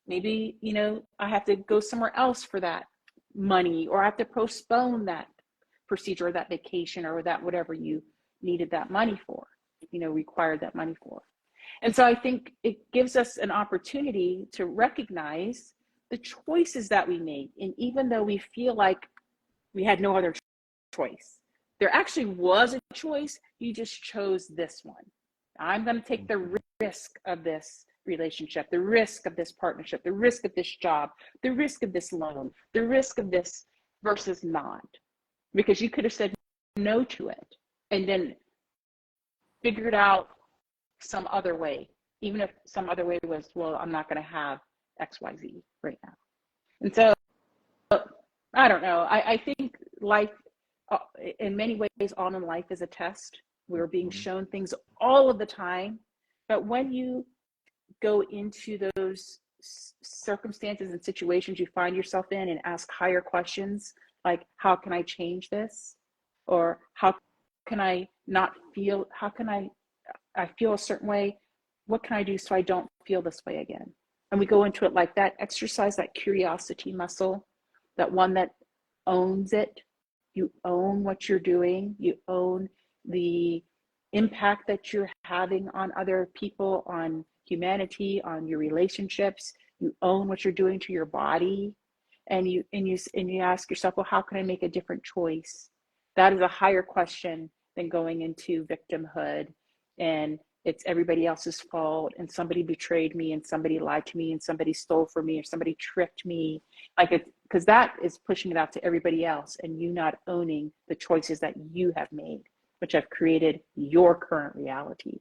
Maybe, you know, I have to go somewhere else for that money, or I have to postpone that procedure or that vacation or that whatever you needed that money for, you know, required that money for. And so I think it gives us an opportunity to recognize the choices that we made. And even though we feel like we had no other choice, there actually was a choice. You just chose this one. I'm going to take the risk of this relationship, the risk of this partnership, the risk of this job, the risk of this loan, the risk of this versus not. Because you could have said no to it and then figured out some other way, even if some other way was, well, I'm not going to have XYZ right now. And so, I don't know. I think life, in many ways, all in life is a test. We're being shown things all of the time. But when you go into those circumstances and situations you find yourself in and ask higher questions, like, how can I change this? Or how can I not feel, I feel a certain way. What can I do so I don't feel this way again? And we go into it like that, exercise that curiosity muscle, that one that owns it. You own what you're doing. You own the impact that you're having on other people, on humanity, on your relationships. You own what you're doing to your body. And you ask yourself, well, how can I make a different choice? That is a higher question than going into victimhood and it's everybody else's fault and somebody betrayed me and somebody lied to me and somebody stole from me or somebody tricked me. Like it, because that is pushing it out to everybody else and you not owning the choices that you have made, which have created your current reality.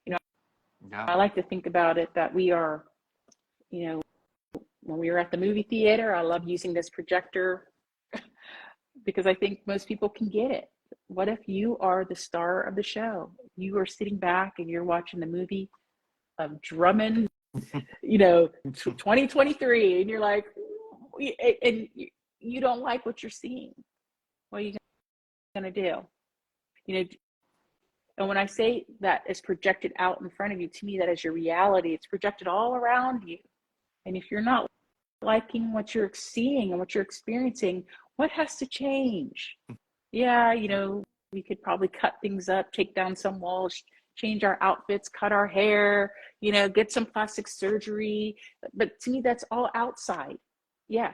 You know, I like to think about it that we are, you know, when we were at the movie theater, I love using this projector because I think most people can get it. What if you are the star of the show? You are sitting back and you're watching the movie of Drummond, you know, 2023, and you're like, and you don't like what you're seeing. What are you going to do? You know, and when I say that is projected out in front of you, to me, that is your reality. It's projected all around you. And if you're not liking what you're seeing and what you're experiencing, what has to change? Yeah, we could probably cut things up, take down some walls, change our outfits, cut our hair, get some plastic surgery. But to me, that's all outside. Yeah,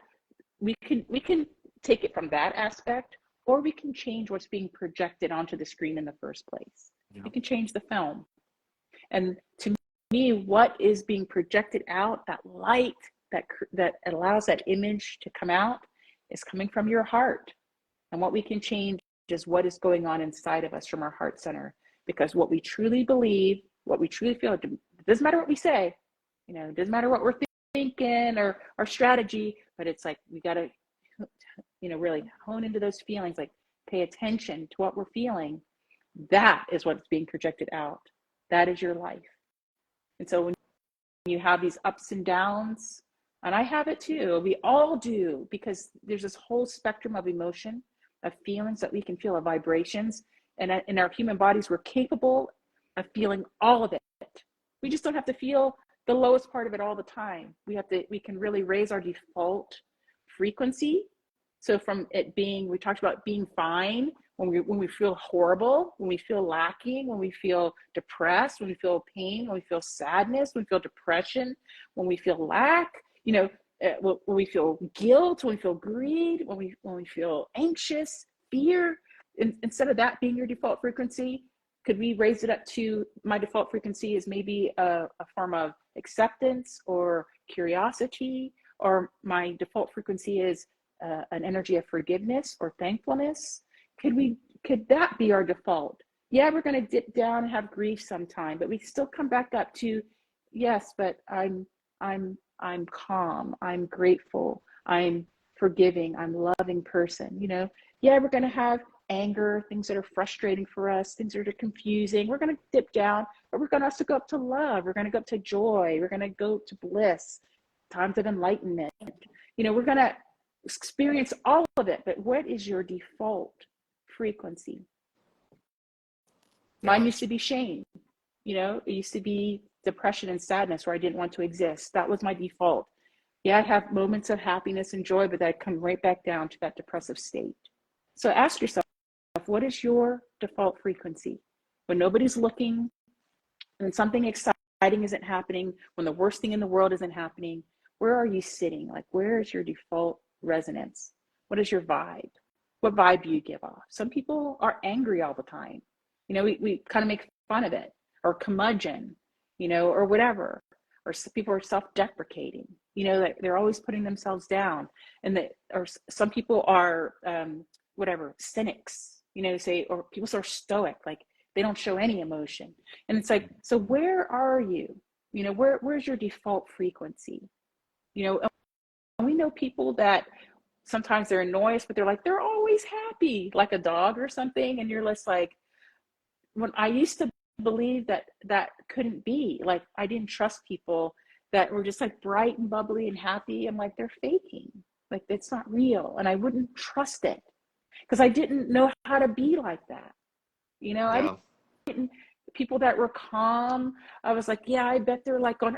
we can take it from that aspect, or we can change what's being projected onto the screen in the first place. We can change the film. And to me, what is being projected out, that light that allows that image to come out, is coming from your heart. And what we can change is what is going on inside of us from our heart center. Because what we truly believe, what we truly feel, it doesn't matter what we say, it doesn't matter what we're thinking or our strategy, but it's like we got to, really hone into those feelings, like pay attention to what we're feeling. That is what's being projected out. That is your life. And so when you have these ups and downs, and I have it too, we all do, because there's this whole spectrum of emotion, of feelings that we can feel, of vibrations. And in our human bodies, we're capable of feeling all of it. We just don't have to feel the lowest part of it all the time. We can really raise our default frequency. So from it being, we talked about being fine, when we feel horrible, when we feel lacking, when we feel depressed, when we feel pain, when we feel sadness, when we feel depression, when we feel lack, when we feel guilt, when we feel greed, when we feel anxious, fear. Instead of that being your default frequency, could we raise it up to, my default frequency is maybe a form of acceptance or curiosity, or my default frequency is an energy of forgiveness or thankfulness? Could that be our default? Yeah, we're going to dip down and have grief sometime, but we still come back up to, yes, but I'm calm, I'm grateful, I'm forgiving, I'm a loving person. Yeah, we're going to have anger, things that are frustrating for us, things that are confusing. We're going to dip down, but we're going to also go up to love. We're going to go up to joy. We're going to go to bliss, times of enlightenment. We're going to experience all of it, but what is your default frequency? Mine used to be shame. It used to be depression and sadness, where I didn't want to exist. That was my default. Yeah, I'd have moments of happiness and joy, but I'd come right back down to that depressive state. So ask yourself, what is your default frequency? When nobody's looking, when something exciting isn't happening, when the worst thing in the world isn't happening, where are you sitting? Like, where is your default resonance? What is your vibe? What vibe do you give off? Some people are angry all the time. We kind of make fun of it, or curmudgeon, or whatever. Or some people are self-deprecating, that they're always putting themselves down. Or some people are, cynics, or people are stoic, like they don't show any emotion. And it's like, so where are you? Where's your default frequency? And we know people that sometimes they're annoying, but they're always happy, like a dog or something. And you're just like, when I used to believe that couldn't be, like, I didn't trust people that were just like bright and bubbly and happy. I'm like, they're faking, like it's not real. And I wouldn't trust it because I didn't know how to be like that. I didn't, people that were calm, I was like, yeah, I bet they're like going,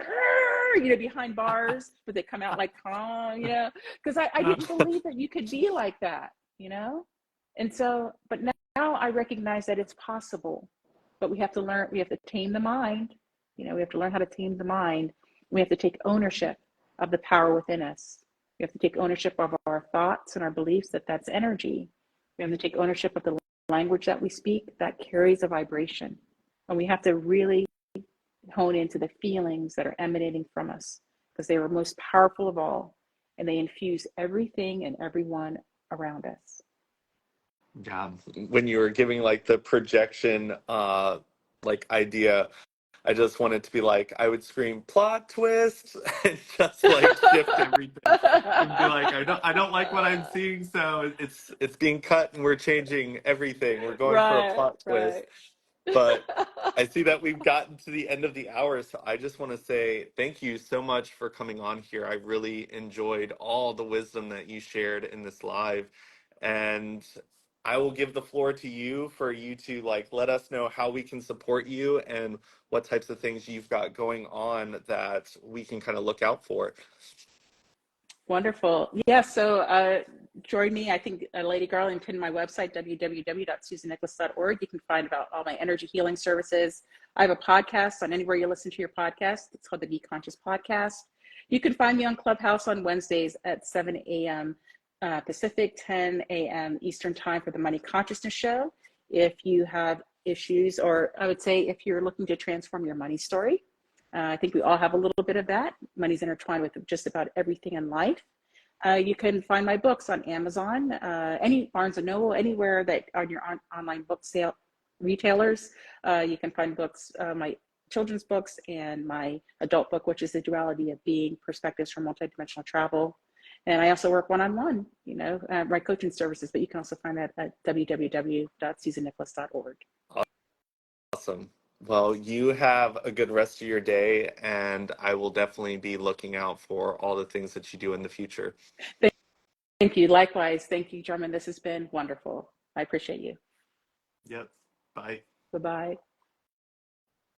behind bars, but they come out like calm, because I didn't believe that you could be like that, And so, but now I recognize that it's possible, but we have to learn, we have to tame the mind, we have to learn how to tame the mind. We have to take ownership of the power within us. We have to take ownership of our thoughts and our beliefs, that's energy. We have to take ownership of the language that we speak that carries a vibration. And we have to really hone into the feelings that are emanating from us, because they are most powerful of all, and they infuse everything and everyone around us. Yeah, when you were giving like the projection idea, I just wanted to be like, I would scream plot twist and just like shift everything and be like, I don't like what I'm seeing, so it's being cut and we're changing everything. We're going for a plot twist. But I see that we've gotten to the end of the hour, so I just want to say thank you so much for coming on here. I really enjoyed all the wisdom that you shared in this live, and I will give the floor to you for you to like let us know how we can support you and what types of things you've got going on that we can kind of look out for. Wonderful. Yeah, so join me. I think Lady Garland pinned my website, www.susannicholas.org. You can find about all my energy healing services. I have a podcast on anywhere you listen to your podcast. It's called the Be Conscious Podcast. You can find me on Clubhouse on Wednesdays at 7 a.m. Pacific, 10 a.m. Eastern Time for the Money Consciousness Show. If you have issues, or I would say if you're looking to transform your money story, I think we all have a little bit of that. Money's intertwined with just about everything in life. You can find my books on Amazon, any Barnes & Noble, anywhere that on your online book sale retailers. You can find books, my children's books and my adult book, which is The Duality of Being, Perspectives from Multidimensional Travel. And I also work one-on-one, my coaching services, but you can also find that at www.susannicholas.org. Awesome. Well, you have a good rest of your day, and I will definitely be looking out for all the things that you do in the future. Thank you. Likewise. Thank you, Jarman. This has been wonderful. I appreciate you. Yep. Bye. Bye-bye.